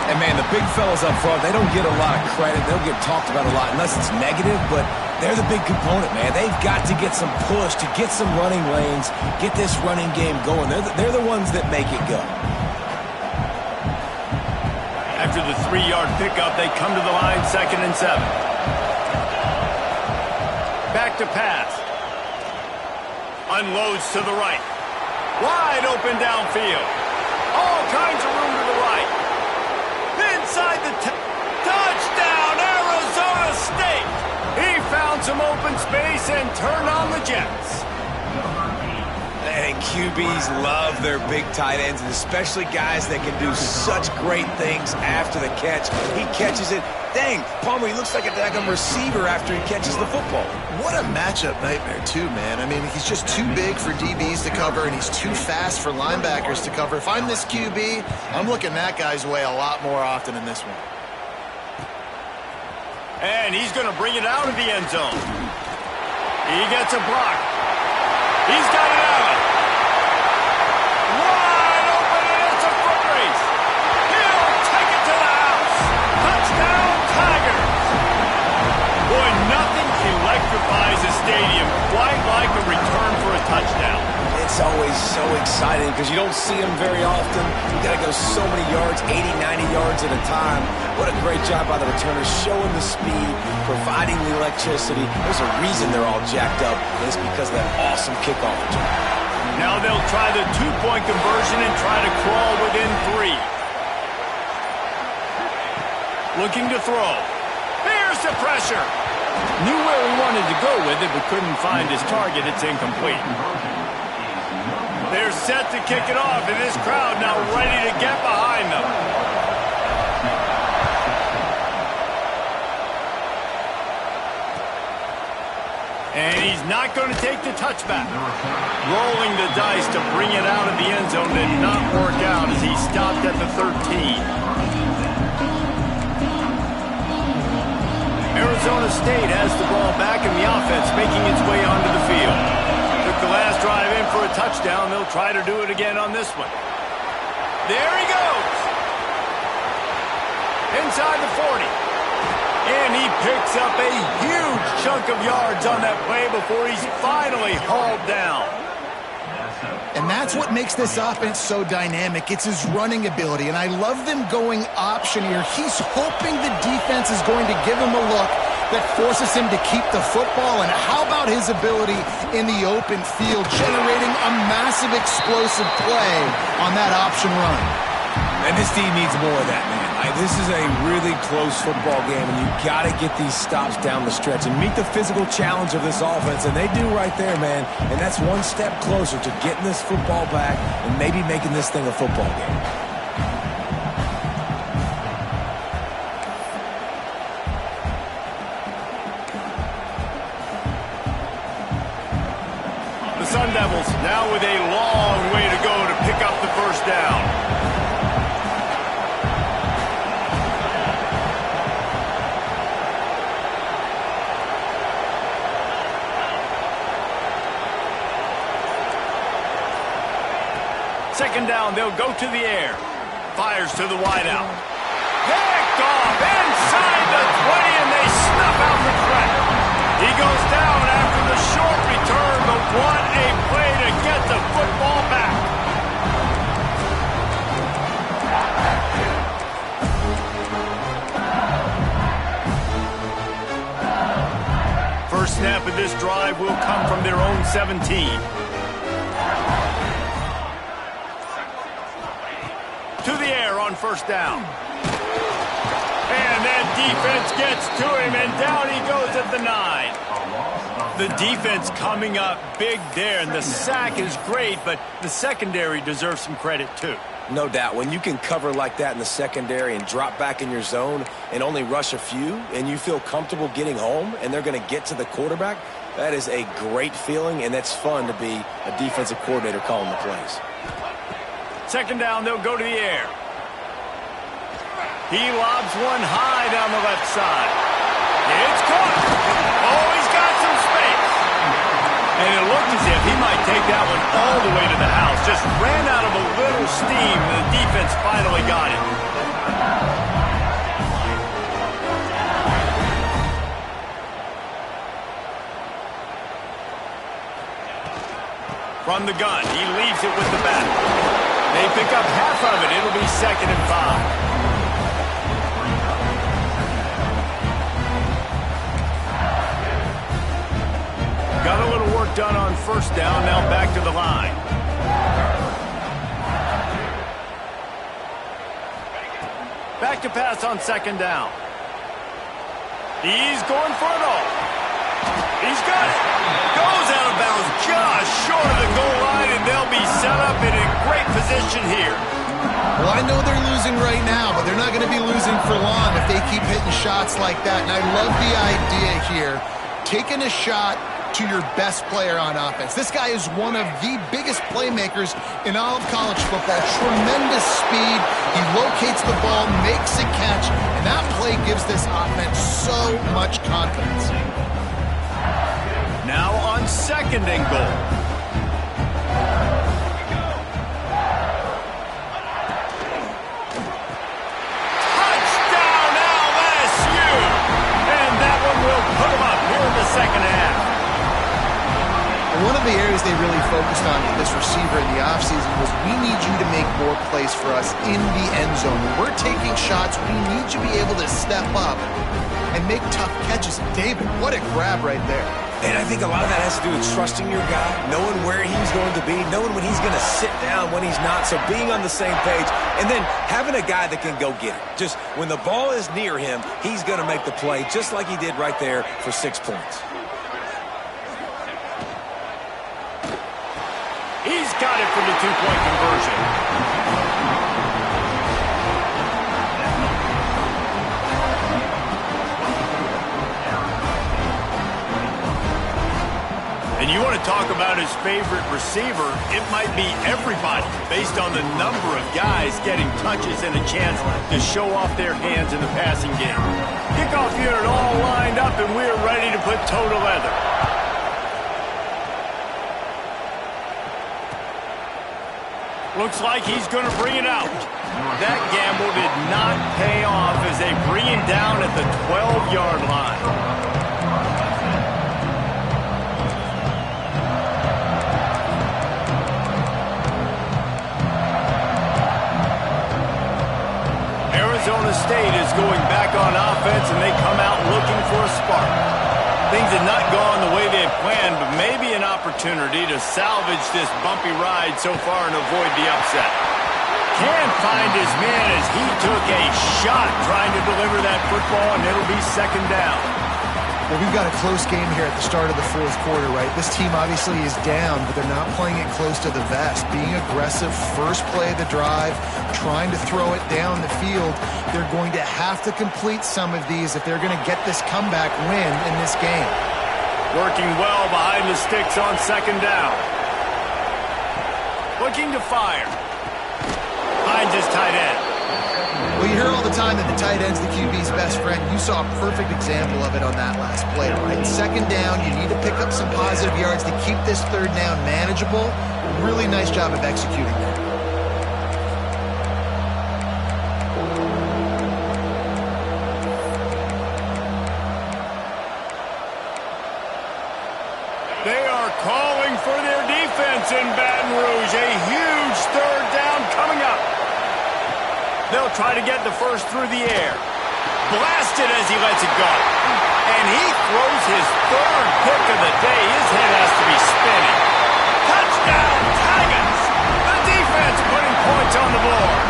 And, man, the big fellas up front, they don't get a lot of credit. They'll get talked about a lot unless it's negative, but they're the big component, man. They've got to get some push, to get some running lanes, get this running game going. They're the ones that make it go. After the 3-yard pickup, they come to the line, 2nd and 7. Back to pass. Unloads to the right. Wide open downfield. All kinds of room to the right. Inside the touchdown, Arizona State. He found some open space and turned on the Jets. And QBs love their big tight ends, and especially guys that can do such great things after the catch. He catches it. Dang, Palmer, he looks like a daggum receiver after he catches the football. What a matchup nightmare, too, man. I mean, he's just too big for DBs to cover, and he's too fast for linebackers to cover. If I'm this QB, I'm looking that guy's way a lot more often than this one. And he's going to bring it out of the end zone. He gets a block. He's got it out. Wide open, and it's a foot race. He'll take it to the house. Touchdown, Tigers. always so exciting because you don't see them very often. You got to go so many yards, 80, 90 yards at a time. What a great job by the returners, showing the speed, providing the electricity. There's a reason they're all jacked up, and it's because of that awesome kickoff return. Now they'll try the two-point conversion and try to crawl within 3. Looking to throw. Here's the pressure. Knew where he wanted to go with it, but couldn't find his target. It's incomplete. They're set to kick it off, and this crowd now ready to get behind them. And he's not going to take the touchback. Rolling the dice to bring it out of the end zone did not work out as he stopped at the 13. Arizona State has the ball back in the offense, making its way onto the field. Took the last drive in for a touchdown. They'll try to do it again on this one. There he goes. Inside the 40. And he picks up a huge chunk of yards on that play before he's finally hauled down. And that's what makes this offense so dynamic. It's his running ability, and I love them going option here. He's hoping the defense is going to give him a look that forces him to keep the football, and how about his ability in the open field, generating a massive explosive play on that option run. And this team needs more of that, man. This is a really close football game, and you got to get these stops down the stretch and meet the physical challenge of this offense, and they do right there, man. And that's one step closer to getting this football back and maybe making this thing a football game. The Sun Devils now with a long way to go to pick up the first down. Second down, they'll go to the air. Fires to the wideout. Picked off inside the 20, and they snuff out the threat. He goes down after the short return, but what a play to get the football back. First snap of this drive will come from their own 17. To the air on first down. And that defense gets to him, and down he goes at the 9. The defense coming up big there, and the sack is great, but the secondary deserves some credit too. No doubt. When you can cover like that in the secondary and drop back in your zone and only rush a few, and you feel comfortable getting home, and they're going to get to the quarterback, that is a great feeling, and that's fun to be a defensive coordinator calling the plays. Second down, they'll go to the air. He lobs one high down the left side. It's caught. Oh, he's got some space. And it looked as if he might take that one all the way to the house. Just ran out of a little steam, and the defense finally got him. From the gun, he leaves it with the back. They pick up half of it. It'll be 2nd and 5. Got a little work done on first down. Now back to the line. Back to pass on second down. He's going for it all. He's got it. Goes out of bounds just short of the goal line, and they'll be set up in a great position here. Well, I know they're losing right now, but they're not going to be losing for long if they keep hitting shots like that. And I love the idea here, taking a shot to your best player on offense. This guy is one of the biggest playmakers in all of college football. Tremendous speed. He locates the ball, makes a catch, and that play gives this offense so much confidence. Now on 2nd and goal. Touchdown LSU! And that one will put them up here in the second half. One of of the areas they really focused on with this receiver in the offseason was we need you to make more plays for us in the end zone. When we're taking shots, we need you to be able to step up and make tough catches. David, what a grab right there. And I think a lot of that has to do with trusting your guy, knowing where he's going to be, knowing when he's going to sit down, when he's not, so being on the same page, and then having a guy that can go get it. Just when the ball is near him, he's going to make the play, just like he did right there for 6 points. He's got it for the two-point conversion. And you want to talk about his favorite receiver, it might be everybody based on the number of guys getting touches and a chance to show off their hands in the passing game. Kickoff unit all lined up, and we're ready to put toe to leather. Looks like he's going to bring it out. That gamble did not pay off as they bring him down at the 12-yard line. Arizona State is going back on offense, and they come out looking for a spark. Things had not gone the way they had planned, but maybe an opportunity to salvage this bumpy ride so far and avoid the upset. Can't find his man as he took a shot trying to deliver that football, and it'll be second down. Well, we've got a close game here at the start of the fourth quarter, right? This team obviously is down, but they're not playing it close to the vest. Being aggressive, first play of the drive, trying to throw it down the field. They're going to have to complete some of these if they're going to get this comeback win in this game. Working well behind the sticks on second down. Looking to fire. Finds his tight end. Well, you hear all the time that the tight end's the QB's best friend. You saw a perfect example of it on that last play, right? Second down, you need to pick up some positive yards to keep this third down manageable. Really nice job of executing that. They are calling for their defense in Baton Rouge. A huge third down coming up. They'll try to get the first through the air. Blasted as he lets it go. And he throws his third pick of the day. His head has to be spinning. Touchdown, Tigers! The defense putting points on the board.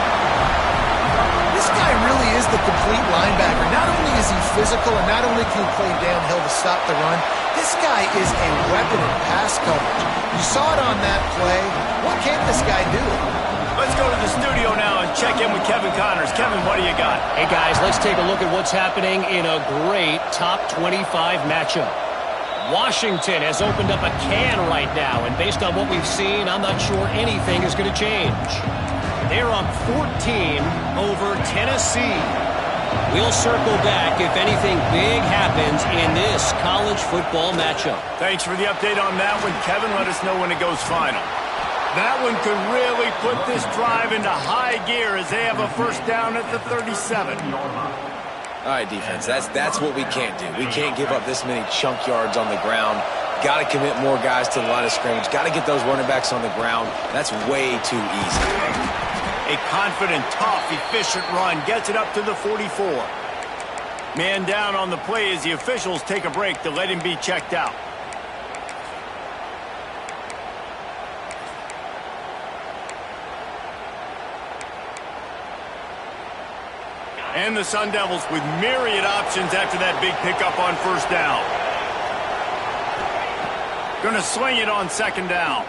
This guy really is the complete linebacker. Not only is he physical and not only can he play downhill to stop the run, this guy is a weapon in pass coverage. You saw it on that play. What can't this guy do? Let's go to the studio now and check in with Kevin Connors. Kevin, what do you got? Hey, guys, let's take a look at what's happening in a great top 25 matchup. Washington has opened up a can right now, and based on what we've seen, I'm not sure anything is going to change. They're up 14 over Tennessee. We'll circle back if anything big happens in this college football matchup. Thanks for the update on that one, Kevin. Let us know when it goes final. That one could really put this drive into high gear as they have a first down at the 37. All right, defense, that's what we can't do. We can't give up this many chunk yards on the ground. Got to commit more guys to the line of scrimmage. Got to get those running backs on the ground. That's way too easy. A confident, tough, efficient run gets it up to the 44. Man down on the play as the officials take a break to let him be checked out. And the Sun Devils with myriad options after that big pickup on first down. Going to sling it on second down.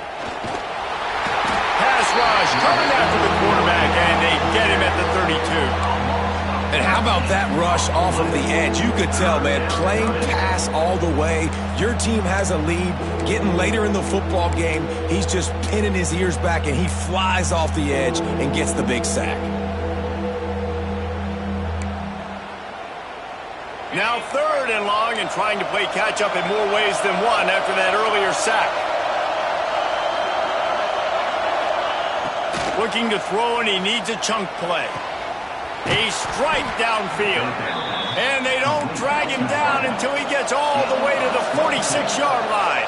Pass rush coming after the quarterback, and they get him at the 32. And how about that rush off of the edge? You could tell, man, playing pass all the way. Your team has a lead. Getting later in the football game, he's just pinning his ears back, and he flies off the edge and gets the big sack. Now third and long and trying to play catch-up in more ways than one after that earlier sack. Looking to throw, and he needs a chunk play. A strike downfield. And they don't drag him down until he gets all the way to the 46-yard line.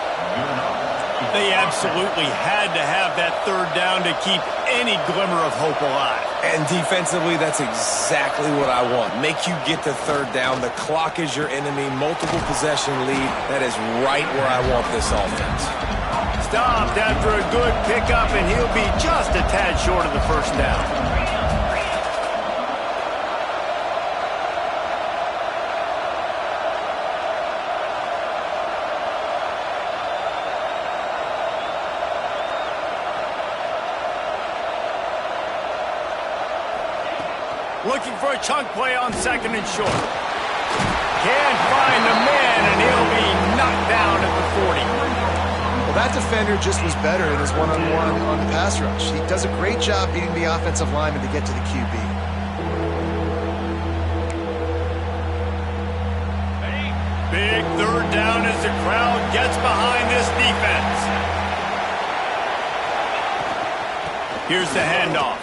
They absolutely had to have that third down to keep any glimmer of hope alive. And defensively, that's exactly what I want. Make you get the third down. The clock is your enemy. Multiple possession lead. That is right where I want this offense. Stopped after a good pickup, and he'll be just a tad short of the first down. Looking for a chunk play on second and short. Can't find the man, and he'll be knocked down at the 40. Well, that defender just was better in his one-on-one on the pass rush. He does a great job beating the offensive lineman to get to the QB. Big third down as the crowd gets behind this defense. Here's the handoff.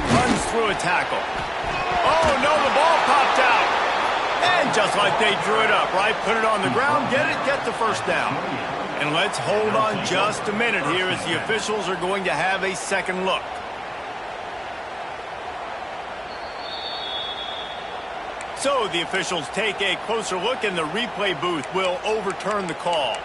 Runs through a tackle. Oh, no, the ball popped out. And just like they drew it up, right? Put it on the ground, get the first down. And let's hold on just a minute here as the officials are going to have a second look. So the officials take a closer look, and the replay booth will overturn the call.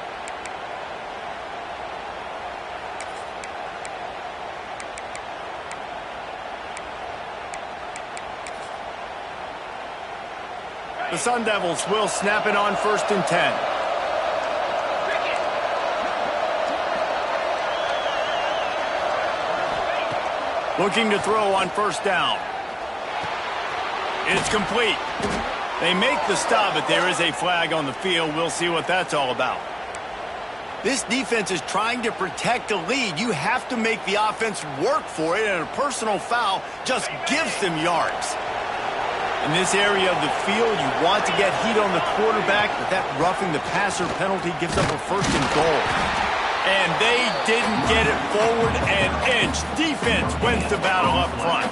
The Sun Devils will snap it on 1st and 10. Looking to throw on first down. It's complete. They make the stop, but there is a flag on the field. We'll see what that's all about. This defense is trying to protect a lead. You have to make the offense work for it, and a personal foul just gives them yards. In this area of the field, you want to get heat on the quarterback, but that roughing the passer penalty gives up a 1st and goal. And they didn't get it forward an inch. Defense wins the battle up front.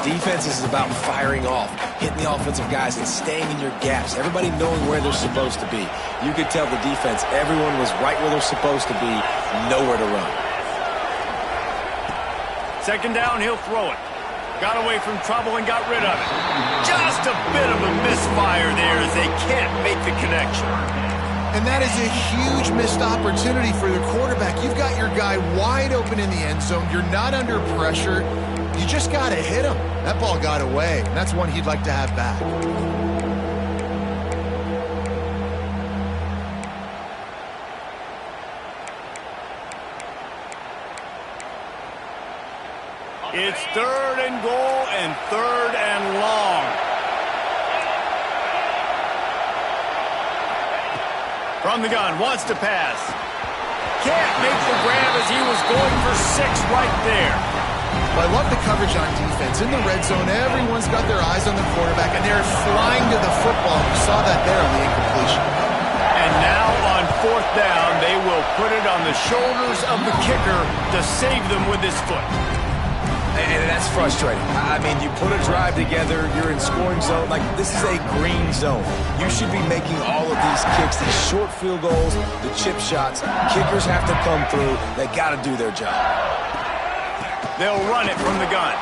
Defense is about firing off, hitting the offensive guys and staying in your gaps. Everybody knowing where they're supposed to be. You could tell the defense, everyone was right where they're supposed to be, nowhere to run. Second down, he'll throw it. Got away from trouble and got rid of it. Just a bit of a misfire there as they can't make the connection. And that is a huge missed opportunity for the quarterback. You've got your guy wide open in the end zone. You're not under pressure. You just got to hit him. That ball got away, and that's one he'd like to have back. It's 3rd and goal and 3rd and long. From the gun, wants to pass. Can't make the grab as he was going for 6 right there. Well, I love the coverage on defense. In the red zone, everyone's got their eyes on the quarterback, and they're flying to the football. You saw that there on the incompletion. And now on 4th down, they will put it on the shoulders of the kicker to save them with his foot. And that's frustrating. I mean, you put a drive together, you're in scoring zone. Like, this is a green zone. You should be making all of these kicks, these short field goals, the chip shots. Kickers have to come through. They got to do their job. They'll run it from the gun.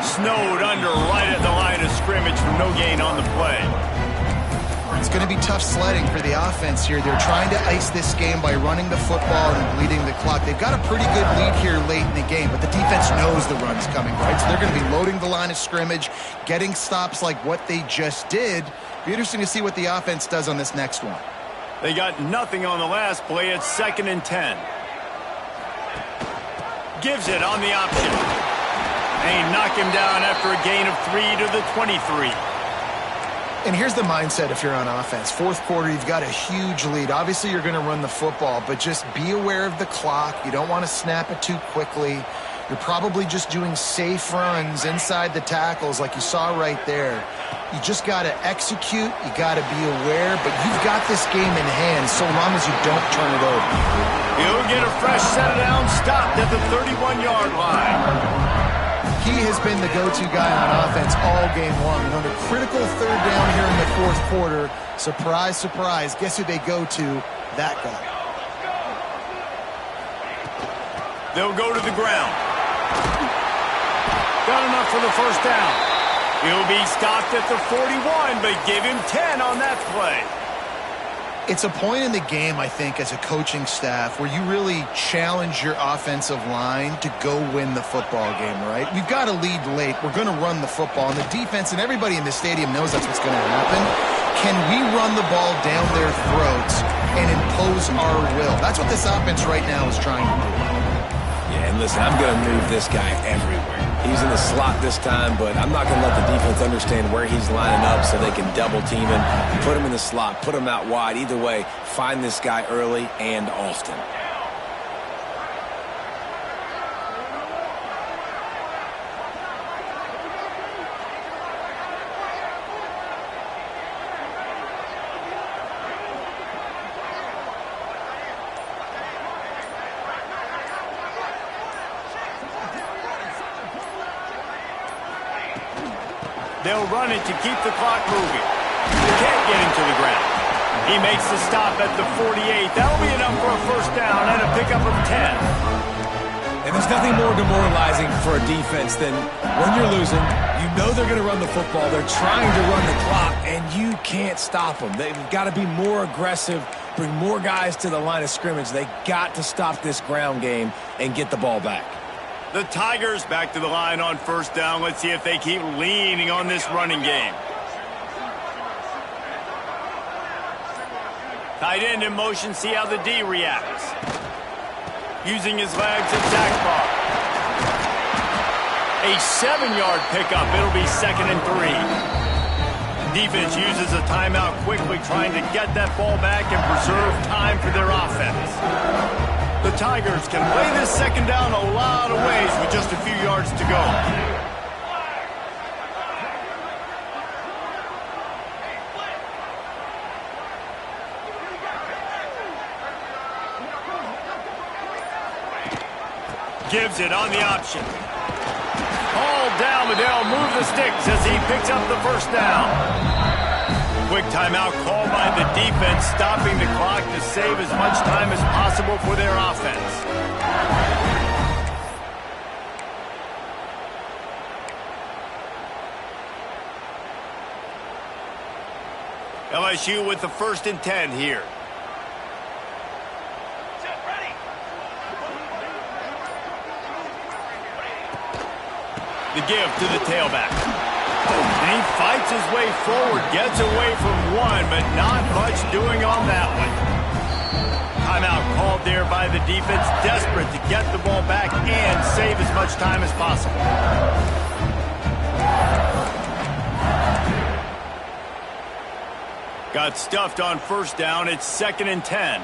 Snowed under right at the line of scrimmage for no gain on the play. It's going to be tough sledding for the offense here. They're trying to ice this game by running the football and bleeding the clock. They've got a pretty good lead here late in the game, but the defense knows the run's coming, right? So they're going to be loading the line of scrimmage, getting stops like what they just did. Be interesting to see what the offense does on this next one. They got nothing on the last play. It's 2nd and 10. Gives it on the option. They knock him down after a gain of 3 to the 23. And here's the mindset if you're on offense. 4th quarter, you've got a huge lead. Obviously, you're going to run the football, but just be aware of the clock. You don't want to snap it too quickly. You're probably just doing safe runs inside the tackles like you saw right there. You just got to execute. You got to be aware, but you've got this game in hand so long as you don't turn it over. He'll get a fresh set it down, stopped at the 31-yard line. He has been the go-to guy on offense all game long. And on the critical 3rd down here in the 4th quarter, surprise, surprise, guess who they go to? That guy. They'll go to the ground. Got enough for the first down. He'll be stopped at the 41, but give him 10 on that play. It's a point in the game, I think, as a coaching staff where you really challenge your offensive line to go win the football game, right? We've got to lead late. We're going to run the football. And the defense and everybody in the stadium knows that's what's going to happen. Can we run the ball down their throats and impose our will? That's what this offense right now is trying to do. Yeah, and listen, I'm going to move this guy everywhere. He's in the slot this time, but I'm not going to let the defense understand where he's lining up so they can double team him, put him in the slot, put him out wide. Either way, find this guy early and often. They'll run it to keep the clock moving. Can't get him to the ground. He makes the stop at the 48. That'll be enough for a first down and a pickup of 10. And there's nothing more demoralizing for a defense than when you're losing, you know they're going to run the football, they're trying to run the clock, and you can't stop them. They've got to be more aggressive, bring more guys to the line of scrimmage. They got to stop this ground game and get the ball back. The Tigers back to the line on first down. Let's see if they keep leaning on this running game. Tight end in motion, see how the D reacts. Using his legs at Zach Barr. A 7-yard pickup. It'll be 2nd and 3. Defense uses a timeout quickly, trying to get that ball back and preserve time for their offense. The Tigers can play this second down a lot of ways with just a few yards to go. Gives it on the option. All down, but they'll move the sticks as he picks up the first down. Quick timeout called by the defense, stopping the clock to save as much time as possible for their offense. LSU with the 1st and 10 here. The give to the tailback. And he fights his way forward, gets away from one, but not much doing on that one. Timeout called there by the defense, desperate to get the ball back and save as much time as possible. Got stuffed on first down. It's 2nd and 10.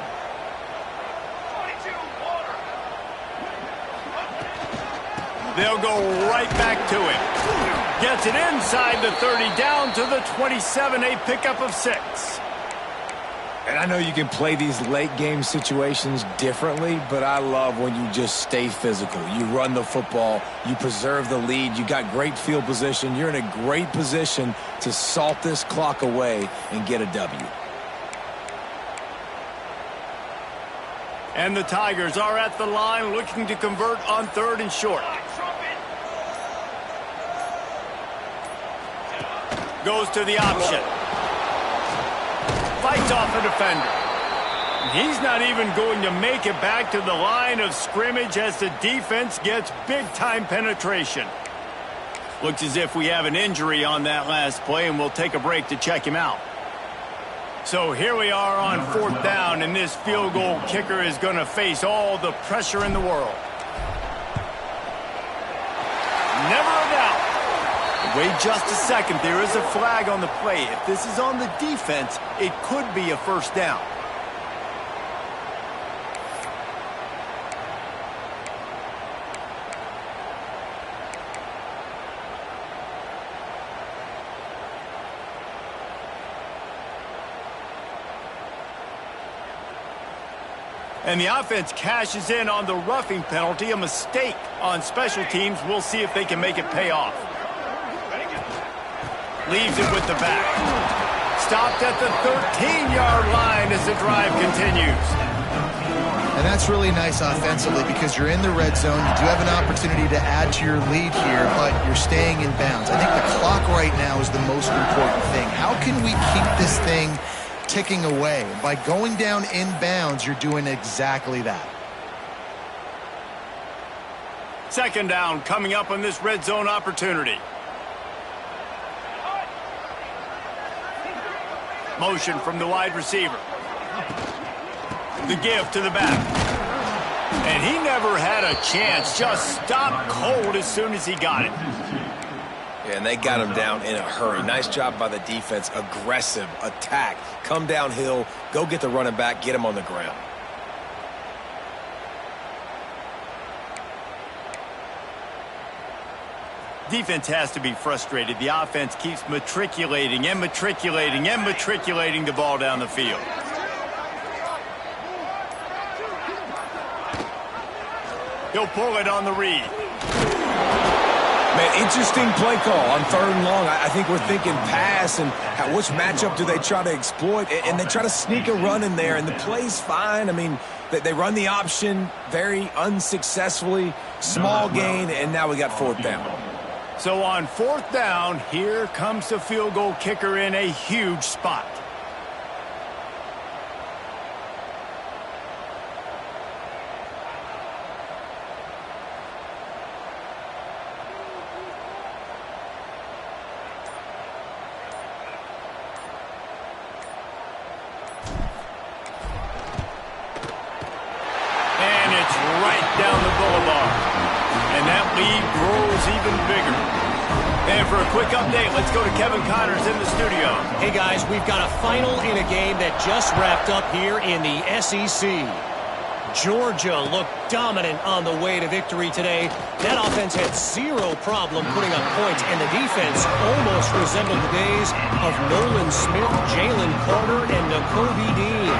They'll go right back to him. Gets it inside the 30, down to the 27, a pickup of 6. And I know you can play these late game situations differently, but I love when you just stay physical. You run the football, you preserve the lead, you got great field position, you're in a great position to salt this clock away and get a W. And the Tigers are at the line looking to convert on 3rd and short. Goes to the option. Fights off a defender. He's not even going to make it back to the line of scrimmage as the defense gets big-time penetration. Looks as if we have an injury on that last play, and we'll take a break to check him out. So here we are on 4th down, and this field goal kicker is going to face all the pressure in the world. Never a doubt. Wait just a second. There is a flag on the play. If this is on the defense, it could be a first down. And the offense cashes in on the roughing penalty, a mistake on special teams. We'll see if they can make it pay off. Leaves it with the back. Stopped at the 13-yard line as the drive continues. And that's really nice offensively because you're in the red zone. You do have an opportunity to add to your lead here, but you're staying in bounds. I think the clock right now is the most important thing. How can we keep this thing ticking away? By going down in bounds, you're doing exactly that. Second down coming up on this red zone opportunity. Motion from the wide receiver. The give to the back. And he never had a chance. Just stopped cold as soon as he got it. Yeah, and they got him down in a hurry. Nice job by the defense. Aggressive attack. Come downhill. Go get the running back. Get him on the ground. Defense has to be frustrated. The offense keeps matriculating and matriculating and matriculating the ball down the field. He'll pull it on the read. Man, interesting play call on 3rd and long. I think we're thinking pass and which matchup do they try to exploit? And they try to sneak a run in there, and the play's fine. I mean, they run the option very unsuccessfully. Small gain, and now we got 4th down. So on 4th down, here comes the field goal kicker in a huge spot. And it's right down the boulevard. And that lead grows even bigger. And for a quick update, let's go to Kevin Connors in the studio. Hey, guys, we've got a final in a game that just wrapped up here in the SEC. Georgia looked dominant on the way to victory today. That offense had zero problem putting up points, and the defense almost resembled the days of Nolan Smith, Jalen Carter, and Nakobe Dean.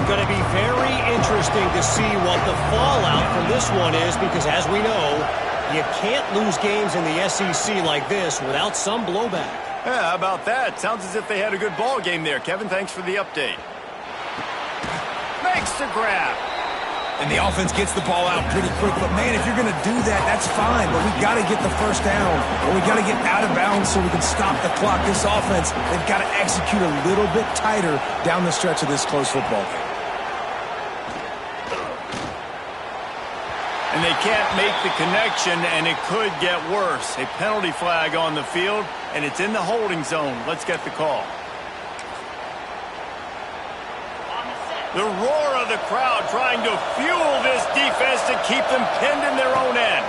Going to be very interesting to see what the fallout from this one is, because as we know, you can't lose games in the SEC like this without some blowback. Yeah, how about that? Sounds as if they had a good ball game there. Kevin, thanks for the update. Makes the grab. And the offense gets the ball out pretty quick. But, man, if you're going to do that, that's fine. But we got to get the 1st down, or we got to get out of bounds so we can stop the clock. This offense, they've got to execute a little bit tighter down the stretch of this close football game. And they can't make the connection, and it could get worse. A penalty flag on the field, and it's in the holding zone. Let's get the call. The roar of the crowd trying to fuel this defense to keep them pinned in their own end.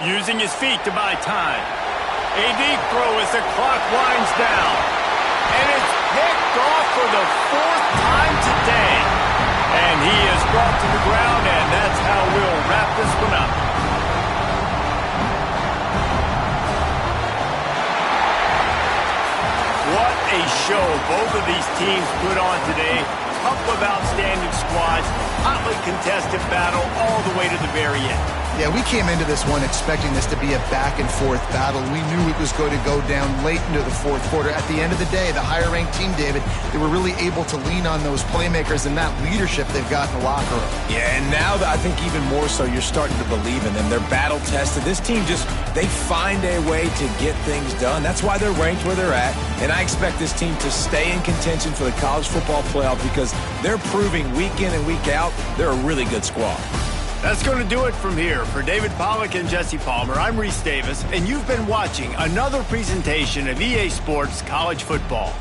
Using his feet to buy time. A deep throw as the clock winds down. And it's picked off for the 4th time today. And he is brought to the ground, and that's how we'll wrap this one up. What a show both of these teams put on today. Couple of outstanding squads, hotly contested battle all the way to the very end. Yeah, we came into this one expecting this to be a back-and-forth battle. We knew it was going to go down late into the 4th quarter. At the end of the day, the higher-ranked team, David, they were really able to lean on those playmakers and that leadership they've got in the locker room. Yeah, and now I think even more so, you're starting to believe in them. They're battle-tested. This team they find a way to get things done. That's why they're ranked where they're at. And I expect this team to stay in contention for the college football playoff because they're proving week in and week out they're a really good squad. That's going to do it from here. For David Pollack and Jesse Palmer, I'm Reese Davis, and you've been watching another presentation of EA Sports College Football.